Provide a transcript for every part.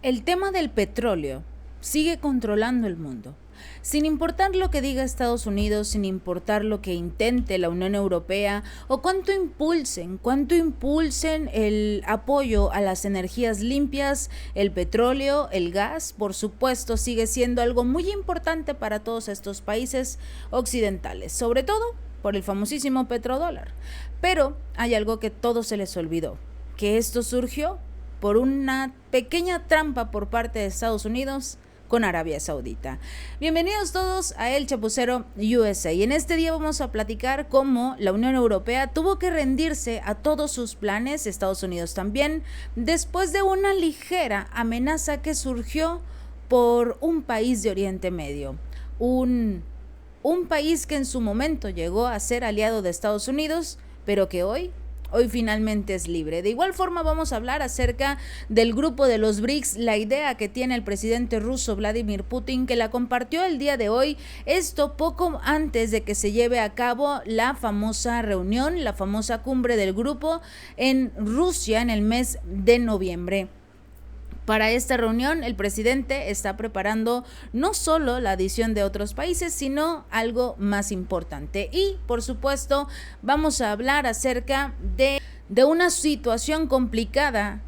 El tema del petróleo sigue controlando el mundo. Sin importar lo que diga Estados Unidos, sin importar lo que intente la Unión Europea o cuánto impulsen el apoyo a las energías limpias, el petróleo, el gas, por supuesto, sigue siendo algo muy importante para todos estos países occidentales, sobre todo por el famosísimo petrodólar. Pero hay algo que todos se les olvidó, que esto surgió por una pequeña trampa por parte de Estados Unidos con Arabia Saudita. Bienvenidos todos a El Chapucero USA. Y en este día vamos a platicar cómo la Unión Europea tuvo que rendirse a todos sus planes, Estados Unidos también, después de una ligera amenaza que surgió por un país de Oriente Medio. Un país que en su momento llegó a ser aliado de Estados Unidos, pero que hoy finalmente es libre. De igual forma vamos a hablar acerca del grupo de los BRICS, la idea que tiene el presidente ruso Vladimir Putin, que la compartió el día de hoy, esto poco antes de que se lleve a cabo la famosa reunión, la famosa cumbre del grupo en Rusia en el mes de noviembre. Para esta reunión, el presidente está preparando no solo la adición de otros países, sino algo más importante. Y, por supuesto, vamos a hablar acerca de una situación complicada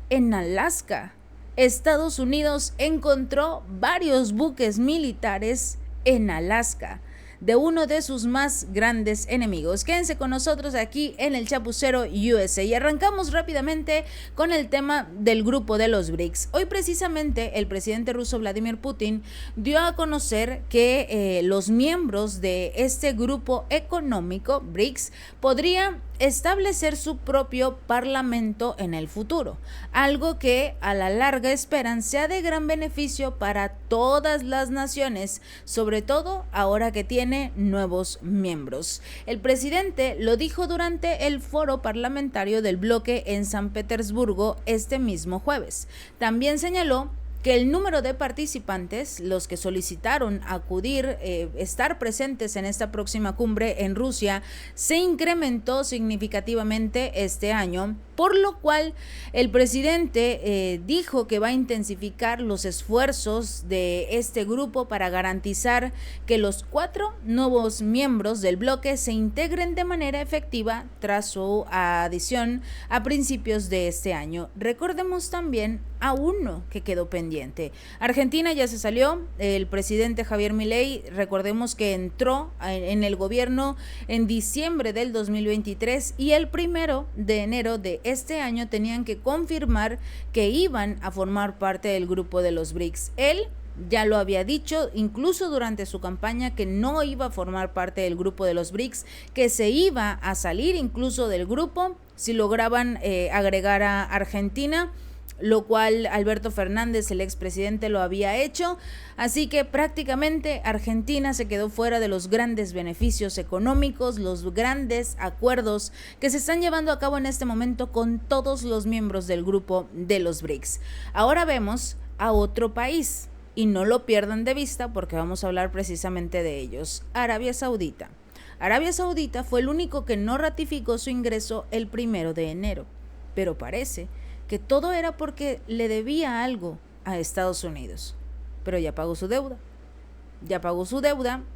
en Alaska. Estados Unidos encontró varios buques militares en Alaska de uno de sus más grandes enemigos. Quédense con nosotros aquí en el Chapucero USA y arrancamos rápidamente con el tema del grupo de los BRICS. Hoy precisamente el presidente ruso Vladimir Putin dio a conocer que los miembros de este grupo económico BRICS podrían establecer su propio parlamento en el futuro, algo que a la larga esperan sea de gran beneficio para todas las naciones, sobre todo ahora que tiene nuevos miembros. El presidente lo dijo durante el foro parlamentario del bloque en San Petersburgo este mismo jueves. También señaló que el número de participantes, los que solicitaron acudir, estar presentes en esta próxima cumbre en Rusia, se incrementó significativamente este año, por lo cual el presidente dijo que va a intensificar los esfuerzos de este grupo para garantizar que los 4 nuevos miembros del bloque se integren de manera efectiva tras su adición a principios de este año. Recordemos también a uno que quedó pendiente. Argentina ya se salió, el presidente Javier Milei, recordemos que entró en el gobierno en diciembre del 2023 y el 1 de enero de este año tenían que confirmar que iban a formar parte del grupo de los BRICS. Él ya lo había dicho, incluso durante su campaña, que no iba a formar parte del grupo de los BRICS, que se iba a salir incluso del grupo si lograban agregar a Argentina, lo cual Alberto Fernández, el expresidente, lo había hecho. Así que prácticamente Argentina se quedó fuera de los grandes beneficios económicos, los grandes acuerdos que se están llevando a cabo en este momento con todos los miembros del grupo de los BRICS. Ahora vemos a otro país y no lo pierdan de vista porque vamos a hablar precisamente de ellos, Arabia Saudita. Arabia Saudita fue el único que no ratificó su ingreso el 1 de enero, pero parece que todo era porque le debía algo a Estados Unidos, pero ya pagó su deuda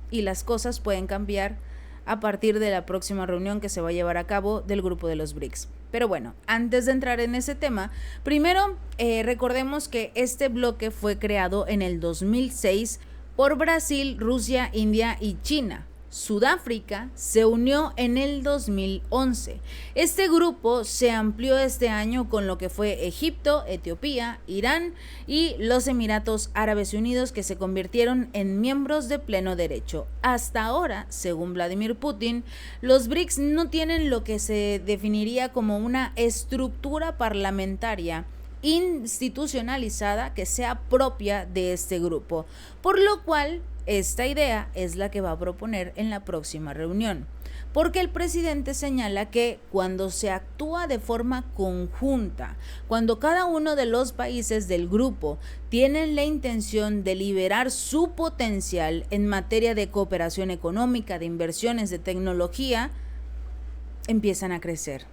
y las cosas pueden cambiar a partir de la próxima reunión que se va a llevar a cabo del grupo de los BRICS. Pero bueno, antes de entrar en ese tema, primero recordemos que este bloque fue creado en el 2006 por Brasil, Rusia, India y China. Sudáfrica se unió en el 2011. Este grupo se amplió este año con lo que fue Egipto, Etiopía, Irán y los Emiratos Árabes Unidos, que se convirtieron en miembros de pleno derecho. Hasta ahora, según Vladimir Putin, los BRICS no tienen lo que se definiría como una estructura parlamentaria institucionalizada que sea propia de este grupo, por lo cual esta idea es la que va a proponer en la próxima reunión, porque el presidente señala que cuando se actúa de forma conjunta, cuando cada uno de los países del grupo tienen la intención de liberar su potencial en materia de cooperación económica, de inversiones, de tecnología, empiezan a crecer.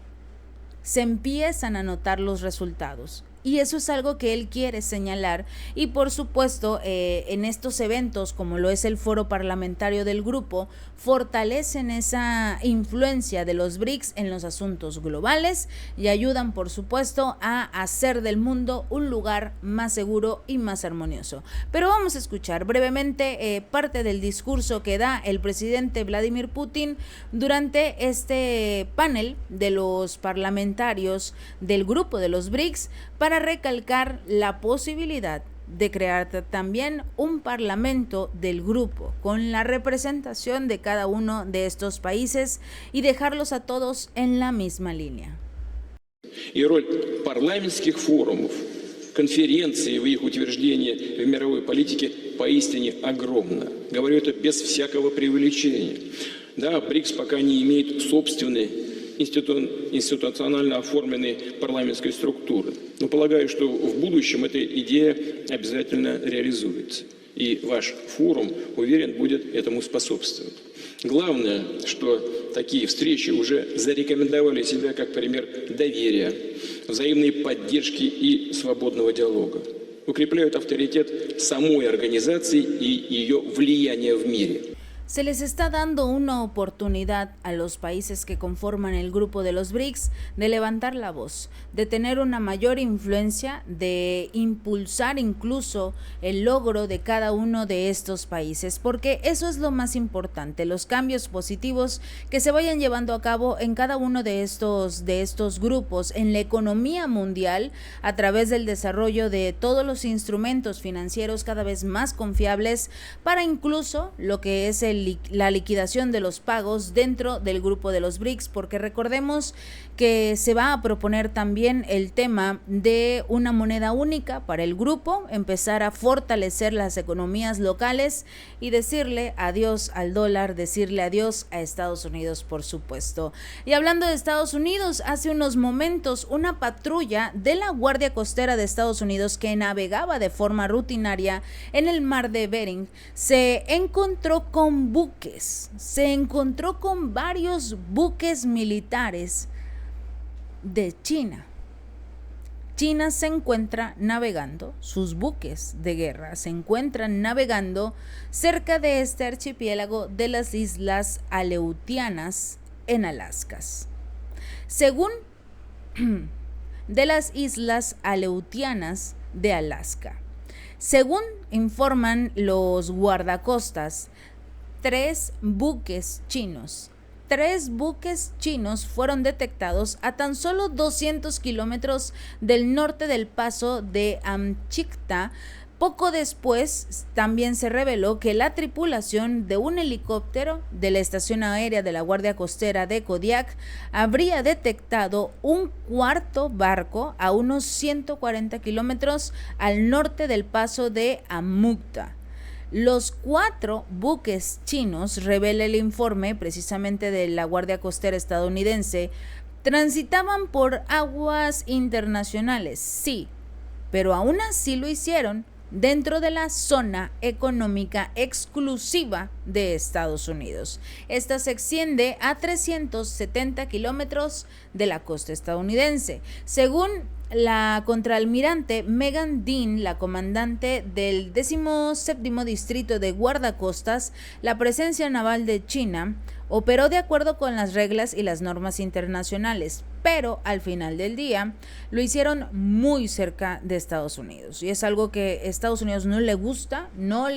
Se empiezan a notar los resultados. Y eso es algo que él quiere señalar y por supuesto en estos eventos como lo es el foro parlamentario del grupo fortalecen esa influencia de los BRICS en los asuntos globales y ayudan por supuesto a hacer del mundo un lugar más seguro y más armonioso. Pero vamos a escuchar brevemente parte del discurso que da el presidente Vladimir Putin durante este panel de los parlamentarios del grupo de los BRICS para recalcar la posibilidad de crear también un parlamento del grupo con la representación de cada uno de estos países y dejarlos a todos en la misma línea. И роль парламентских форумов, конференций в их утверждении в мировой политике поистине огромна. Говорю это без всякого преувеличения. Да, БРИКС пока не имеет собственной институционально оформленной парламентской структуры. Но полагаю, что в будущем эта идея обязательно реализуется. И ваш форум, уверен, будет этому способствовать. Главное, что такие встречи уже зарекомендовали себя как пример доверия, взаимной поддержки и свободного диалога. Укрепляют авторитет самой организации и ее влияние в мире. Se les está dando una oportunidad a los países que conforman el grupo de los BRICS de levantar la voz, de tener una mayor influencia, de impulsar incluso el logro de cada uno de estos países, porque eso es lo más importante, los cambios positivos que se vayan llevando a cabo en cada uno de estos grupos, en la economía mundial, a través del desarrollo de todos los instrumentos financieros cada vez más confiables, para incluso lo que es la liquidación de los pagos dentro del grupo de los BRICS, porque recordemos que se va a proponer también el tema de una moneda única para el grupo, empezar a fortalecer las economías locales y decirle adiós al dólar, decirle adiós a Estados Unidos, por supuesto. Y hablando de Estados Unidos, hace unos momentos una patrulla de la Guardia Costera de Estados Unidos que navegaba de forma rutinaria en el mar de Bering se encontró con varios buques militares de China. China se encuentra navegando, sus buques de guerra se encuentran navegando cerca de este archipiélago de las Islas Aleutianas en Alaska. Según de las Islas Aleutianas de Alaska. Según informan los guardacostas, tres buques chinos fueron detectados a tan solo 200 kilómetros del norte del paso de Amchitka. Poco después también se reveló que la tripulación de un helicóptero de la estación aérea de la Guardia Costera de Kodiak habría detectado un cuarto barco a unos 140 kilómetros al norte del paso de Amukta. Los 4 buques chinos, revela el informe precisamente de la Guardia Costera estadounidense, transitaban por aguas internacionales, sí, pero aún así lo hicieron dentro de la zona económica exclusiva de Estados Unidos. Esta se extiende a 370 kilómetros de la costa estadounidense. Según la contraalmirante Megan Dean, la comandante del 17º Distrito de Guardacostas, la presencia naval de China operó de acuerdo con las reglas y las normas internacionales, pero al final del día lo hicieron muy cerca de Estados Unidos. Y es algo que a Estados Unidos no le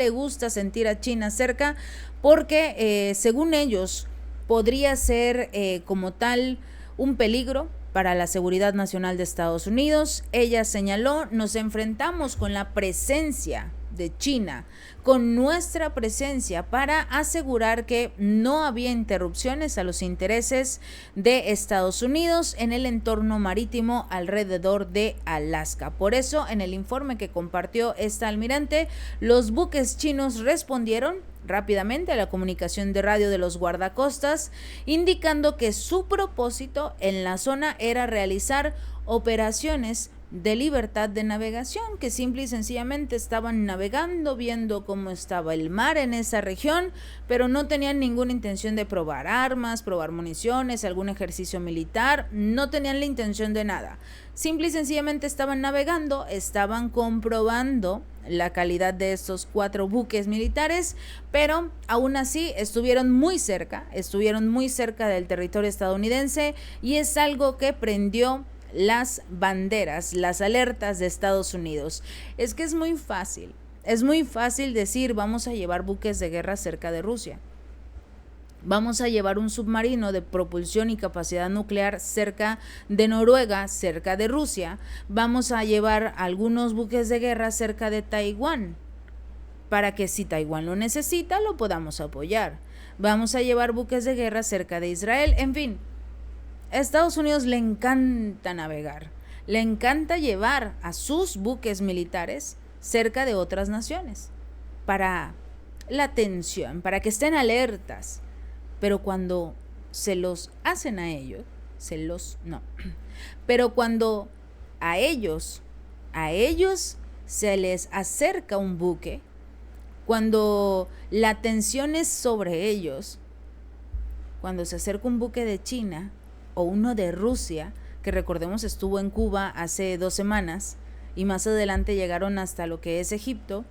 gusta sentir a China cerca, porque según ellos podría ser como tal un peligro para la seguridad nacional de Estados Unidos. Ella señaló: nos enfrentamos con la presencia de China, con nuestra presencia, para asegurar que no había interrupciones a los intereses de Estados Unidos en el entorno marítimo alrededor de Alaska. Por eso, en el informe que compartió esta almirante, los buques chinos respondieron rápidamente a la comunicación de radio de los guardacostas, indicando que su propósito en la zona era realizar operaciones de libertad de navegación, que simple y sencillamente estaban navegando, viendo cómo estaba el mar en esa región, pero no tenían ninguna intención de probar armas, probar municiones, algún ejercicio militar, no tenían la intención de nada. Simple y sencillamente estaban navegando, estaban comprobando la calidad de estos 4 buques militares, pero aún así estuvieron muy cerca del territorio estadounidense, y es algo que prendió las banderas, las alertas de Estados Unidos. Es que es muy fácil decir vamos a llevar buques de guerra cerca de Rusia, vamos a llevar un submarino de propulsión y capacidad nuclear cerca de Noruega, cerca de Rusia, vamos a llevar algunos buques de guerra cerca de Taiwán, para que si Taiwán lo necesita lo podamos apoyar, vamos a llevar buques de guerra cerca de Israel, en fin. A Estados Unidos le encanta navegar, le encanta llevar a sus buques militares cerca de otras naciones para la tensión, para que estén alertas. Pero cuando se los hacen a ellos, pero cuando a ellos se les acerca un buque, cuando la tensión es sobre ellos, cuando se acerca un buque de China o uno de Rusia, que recordemos estuvo en Cuba hace 2 semanas y más adelante llegaron hasta lo que es Egipto,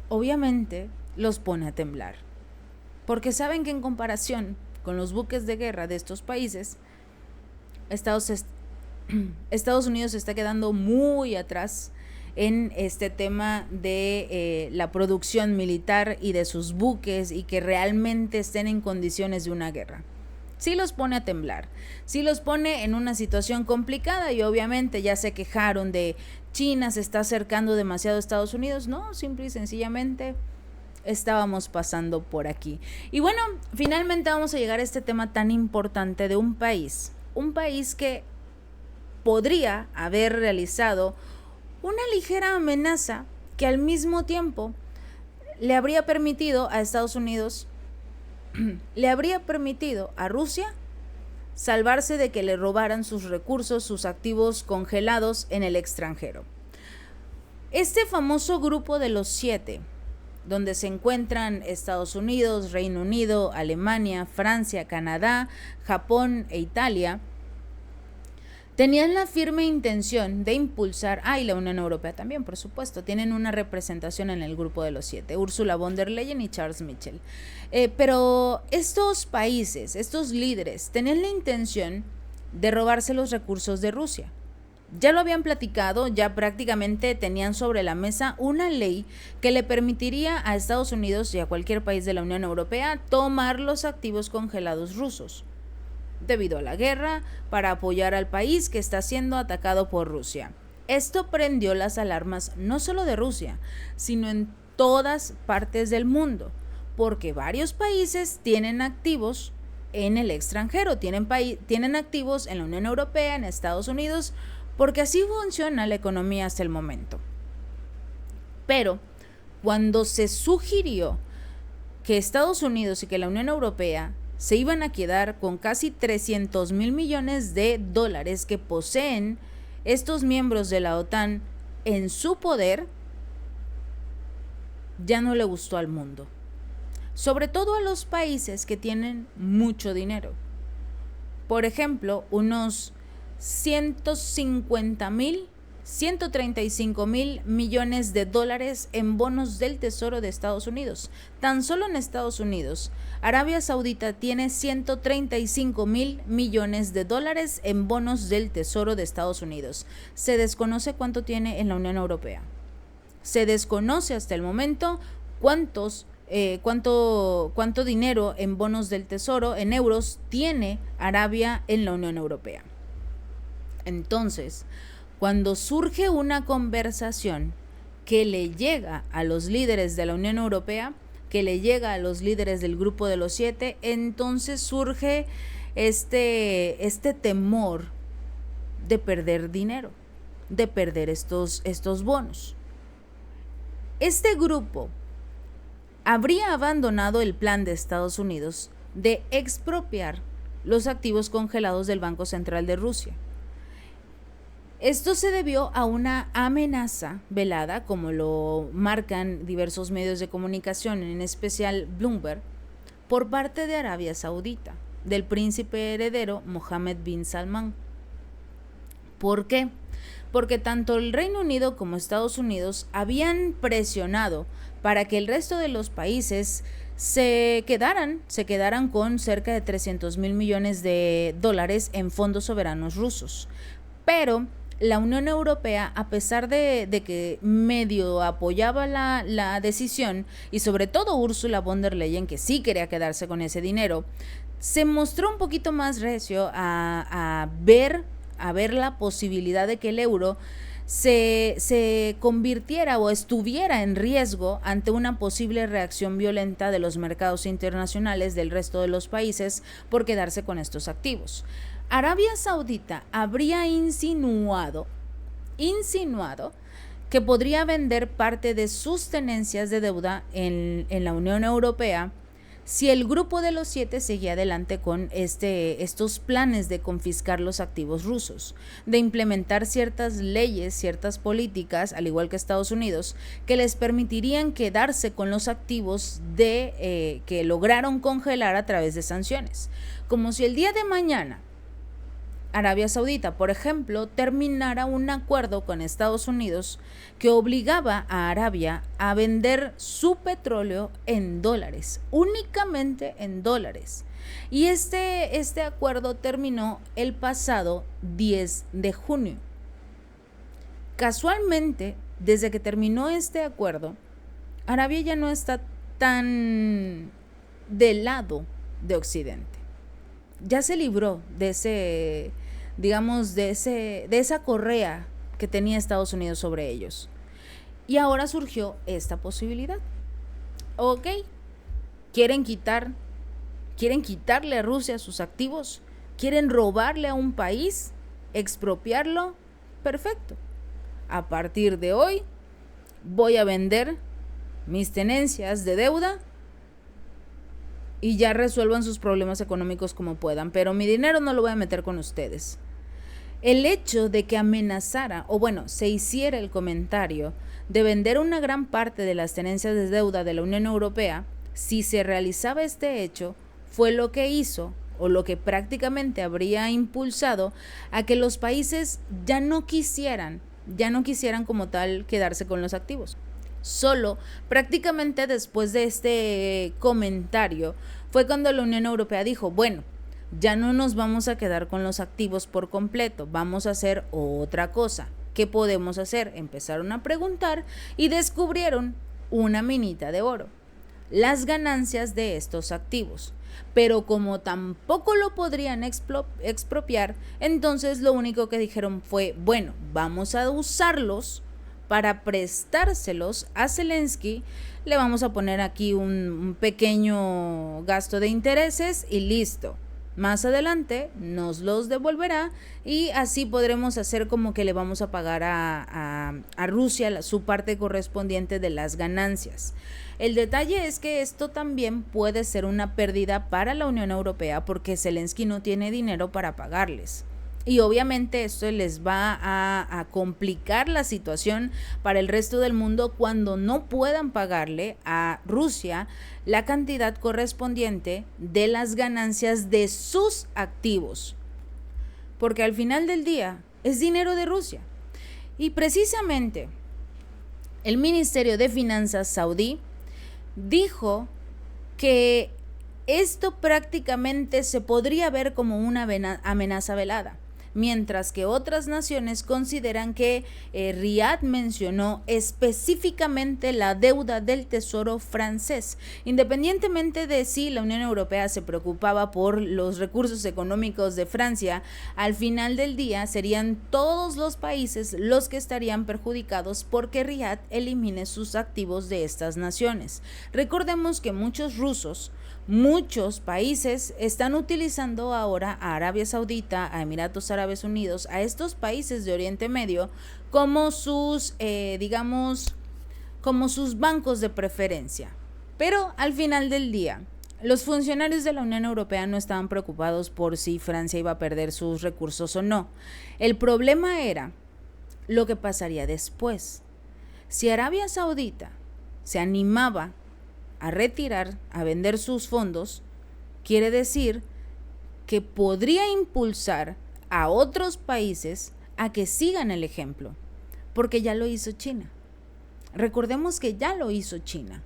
obviamente los pone a temblar, porque saben que en comparación con los buques de guerra de estos países, Estados Unidos se está quedando muy atrás en este tema de la producción militar y de sus buques, y que realmente estén en condiciones de una guerra. Sí los pone a temblar, sí los pone en una situación complicada, y obviamente ya se quejaron de China se está acercando demasiado a Estados Unidos. No, simple y sencillamente estábamos pasando por aquí. Y bueno, finalmente vamos a llegar a este tema tan importante de un país que podría haber realizado una ligera amenaza que al mismo tiempo le habría permitido a Estados Unidos, le habría permitido a Rusia salvarse de que le robaran sus recursos, sus activos congelados en el extranjero. Este famoso grupo de los 7, donde se encuentran Estados Unidos, Reino Unido, Alemania, Francia, Canadá, Japón e Italia, tenían la firme intención de impulsar, y la Unión Europea también, por supuesto, tienen una representación en el grupo de los 7, Ursula von der Leyen y Charles Michel. Pero estos países, estos líderes, tenían la intención de robarse los recursos de Rusia. Ya lo habían platicado, ya prácticamente tenían sobre la mesa una ley que le permitiría a Estados Unidos y a cualquier país de la Unión Europea tomar los activos congelados rusos debido a la guerra, para apoyar al país que está siendo atacado por Rusia. Esto prendió las alarmas no solo de Rusia, sino en todas partes del mundo, porque varios países tienen activos en el extranjero, tienen activos en la Unión Europea, en Estados Unidos, porque así funciona la economía hasta el momento. Pero cuando se sugirió que Estados Unidos y que la Unión Europea se iban a quedar con casi 300,000 millones de dólares que poseen estos miembros de la OTAN en su poder, ya no le gustó al mundo. Sobre todo a los países que tienen mucho dinero. Por ejemplo, unos 135,000 millones de dólares en bonos del Tesoro de Estados Unidos. Tan solo en Estados Unidos, Arabia Saudita tiene 135,000 millones de dólares en bonos del Tesoro de Estados Unidos. Se desconoce cuánto tiene en la Unión Europea. Se desconoce hasta el momento cuánto dinero en bonos del Tesoro, en euros, tiene Arabia en la Unión Europea. Entonces, cuando surge una conversación que le llega a los líderes de la Unión Europea, que le llega a los líderes del grupo de los 7, entonces surge este temor de perder dinero, de perder estos bonos. Este grupo habría abandonado el plan de Estados Unidos de expropiar los activos congelados del Banco Central de Rusia. Esto se debió a una amenaza velada, como lo marcan diversos medios de comunicación, en especial Bloomberg, por parte de Arabia Saudita, del príncipe heredero Mohammed bin Salman. ¿Por qué? Porque tanto el Reino Unido como Estados Unidos habían presionado para que el resto de los países se quedaran con cerca de 300,000 millones de dólares en fondos soberanos rusos. Pero la Unión Europea, a pesar de que medio apoyaba la decisión, y sobre todo Ursula von der Leyen, que sí quería quedarse con ese dinero, se mostró un poquito más recio a ver la posibilidad de que el euro se convirtiera o estuviera en riesgo ante una posible reacción violenta de los mercados internacionales del resto de los países por quedarse con estos activos. Arabia Saudita habría insinuado que podría vender parte de sus tenencias de deuda en la Unión Europea si el grupo de los 7 seguía adelante con estos planes de confiscar los activos rusos, de implementar ciertas leyes, ciertas políticas, al igual que Estados Unidos, que les permitirían quedarse con los activos que lograron congelar a través de sanciones. Como si el día de mañana Arabia Saudita, por ejemplo, terminara un acuerdo con Estados Unidos que obligaba a Arabia a vender su petróleo en dólares, únicamente en dólares. Y este acuerdo terminó el pasado 10 de junio. Casualmente, desde que terminó este acuerdo, Arabia ya no está tan del lado de Occidente. Ya se libró de esa correa que tenía Estados Unidos sobre ellos. Y ahora surgió esta posibilidad. Ok, ¿quieren quitarle a Rusia sus activos? ¿Quieren robarle a un país? ¿Expropiarlo? Perfecto. A partir de hoy voy a vender mis tenencias de deuda y ya resuelvan sus problemas económicos como puedan, pero mi dinero no lo voy a meter con ustedes. El hecho de que amenazara, se hiciera el comentario de vender una gran parte de las tenencias de deuda de la Unión Europea, si se realizaba este hecho, fue lo que hizo, o lo que prácticamente habría impulsado, a que los países ya no quisieran como tal quedarse con los activos. Solo prácticamente después de este comentario fue cuando la Unión Europea dijo, bueno, ya no nos vamos a quedar con los activos por completo, vamos a hacer otra cosa. ¿Qué podemos hacer? Empezaron a preguntar y descubrieron una minita de oro, las ganancias de estos activos. Pero como tampoco lo podrían expropiar, entonces lo único que dijeron fue, bueno, vamos a usarlos para prestárselos a Zelensky, le vamos a poner aquí un pequeño gasto de intereses y listo. Más adelante nos los devolverá y así podremos hacer como que le vamos a pagar a Rusia su parte correspondiente de las ganancias. El detalle es que esto también puede ser una pérdida para la Unión Europea porque Zelensky no tiene dinero para pagarles. Y obviamente esto les va a complicar la situación para el resto del mundo cuando no puedan pagarle a Rusia la cantidad correspondiente de las ganancias de sus activos. Porque al final del día es dinero de Rusia. Y precisamente el Ministerio de Finanzas saudí dijo que esto prácticamente se podría ver como una amenaza velada, mientras que otras naciones consideran que Riad mencionó específicamente la deuda del Tesoro francés. Independientemente de si la Unión Europea se preocupaba por los recursos económicos de Francia, al final del día serían todos los países los que estarían perjudicados porque Riad elimine sus activos de estas naciones. Recordemos que muchos países están utilizando ahora a Arabia Saudita, a Emiratos Árabes Unidos, a estos países de Oriente Medio como sus bancos de preferencia. Pero al final del día, los funcionarios de la Unión Europea no estaban preocupados por si Francia iba a perder sus recursos o no. El problema era lo que pasaría después. Si Arabia Saudita se animaba a retirar, a vender sus fondos, quiere decir que podría impulsar a otros países a que sigan el ejemplo, porque ya lo hizo China. Recordemos que ya lo hizo China.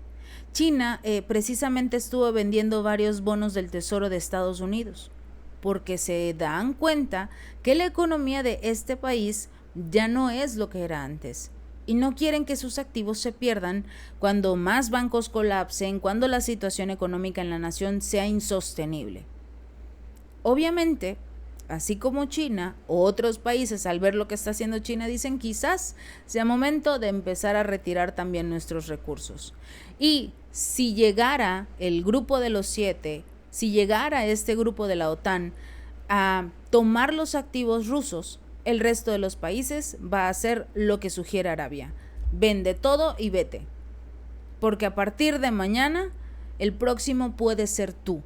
China precisamente estuvo vendiendo varios bonos del Tesoro de Estados Unidos, porque se dan cuenta que la economía de este país ya no es lo que era antes y no quieren que sus activos se pierdan cuando más bancos colapsen, cuando la situación económica en la nación sea insostenible. Obviamente, así como China, otros países al ver lo que está haciendo China dicen quizás sea momento de empezar a retirar también nuestros recursos. Y si llegara el grupo de los 7, si llegara este grupo de la OTAN a tomar los activos rusos, el resto de los países va a hacer lo que sugiere Arabia. Vende todo y vete. Porque a partir de mañana, el próximo puede ser tú.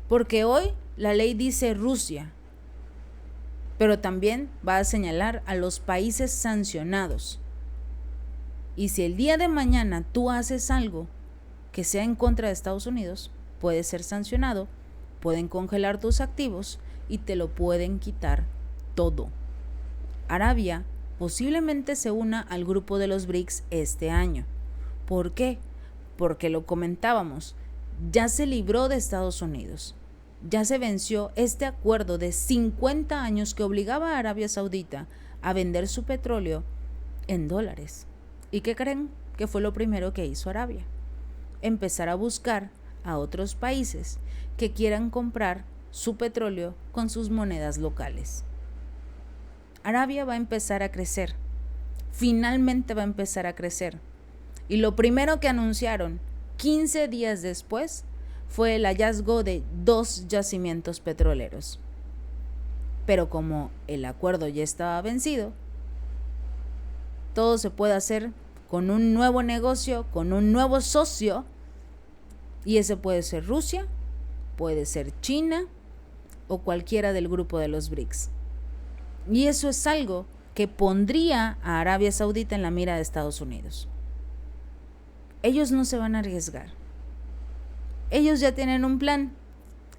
Porque hoy la ley dice Rusia, pero también va a señalar a los países sancionados. Y si el día de mañana tú haces algo que sea en contra de Estados Unidos, puedes ser sancionado, pueden congelar tus activos y te lo pueden quitar todo. Arabia posiblemente se una al grupo de los BRICS este año. ¿Por qué? Porque lo comentábamos, ya se libró de Estados Unidos. Ya se venció este acuerdo de 50 años que obligaba a Arabia Saudita a vender su petróleo en dólares. ¿Y qué creen? Que fue lo primero que hizo Arabia. Empezar a buscar a otros países que quieran comprar su petróleo con sus monedas locales. Arabia va a empezar a crecer. Finalmente va a empezar a crecer. Y lo primero que anunciaron 15 días después fue el hallazgo de 2 yacimientos petroleros. Pero como el acuerdo ya estaba vencido, todo se puede hacer con un nuevo negocio, con un nuevo socio, y ese puede ser Rusia, puede ser China o cualquiera del grupo de los BRICS. Y eso es algo que pondría a Arabia Saudita en la mira de Estados Unidos. Ellos no se van a arriesgar. Ellos ya tienen un plan.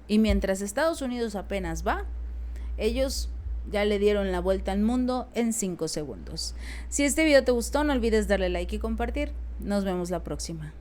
Y mientras Estados Unidos apenas va, ellos ya le dieron la vuelta al mundo en 5 segundos. Si este video te gustó, no olvides darle like y compartir. Nos vemos la próxima.